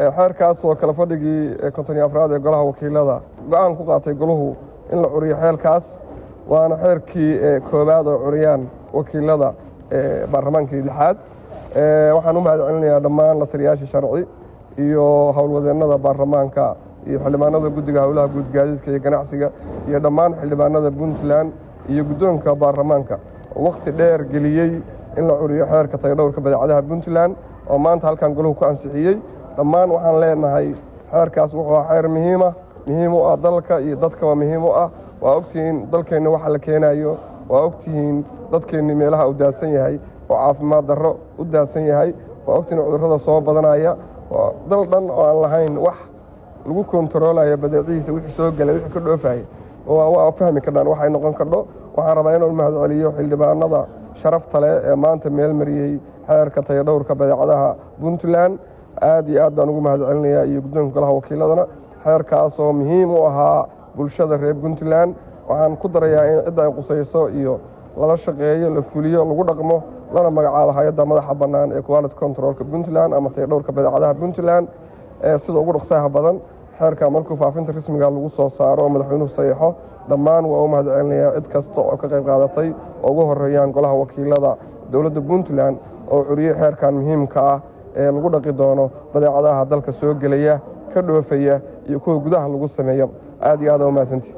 xeerkaas oo kala fadhigii konton afraad ee golaha wakiilada go'aan ku qaatay goluhu in la curiyo xeerkaas waana xeerkii koowaad oo curiyaan wakiilada baarlamaankii lixaad. waxaan u mahadcelinayaa dhammaan la taliyayaasha sharci iyo howlwadeennada baarlamaanka iyo xildhibaanada guddiga howlaha guud gaadiidka iyo ganacsiga iyo dhammaan xildhibaanada Puntland iyo guddoonka baarlamaanka waqti dheer geliyey in la curiyo xeerka tayadhowrka badeecadaha Puntland oo maanta halkan goluhu ku ansixiyey. dhammaan waxaan leenahay xeerkaas wuxuu ahaa xeer muhiim u ah dalka iyo dadka muhiim u ah. waa ogtihiin dalkeenna waxa la keenayo, waa ogtihiin dadkeenni meelaha uu daadsan yahay oo caafimaad darro u daadsan yahay, waa ogtihiin cudurrada soo badanaya, dal dhan oo aan lahayn wax lagu kontaroolayo badeecihiisa wixii soo galay wixii ka dhoofayay waa fahmi karnaan waxay noqon kardho. waxaan rabaa inuu mahadceliyo xildhibaanada sharafta leh ee maanta meel mariyey xeerka tayadhowrka badeecadaha Puntland. aad iyo aad baan ugu mahadcelinayaa iyo guddoonka golaha wakiiladana. xeerkaas oo muhiim u ahaa bulshada reer Puntland. waxaan ku darayaa in cidda ay qusayso iyo lala shaqeeyo, la fuliyo, lagu dhaqmo, lana magacaabo hay'adda madaxa bannaan ee Quality Controlka Puntland ama tayadhowrka badeecadaha Puntland sida ugu dhaqsaha badan. xeerka markuu faafinta rasmiga lagu soo saaro oo madaxweynuhu saxiixo, dhammaan waa u mahadcelinayaa cid kasta oo ka qayb qaadatay oo ugu horeeyaan golaha wakiilada dowladda Puntland oo curiyey xeerkan muhiimka ah ee lagu dhaqi doono badeecadaha dalka soo gelaya, ka dhoofaya iyo kuwa gudaha lagu sameeyo. aad iyo aad u mahadsantihiin.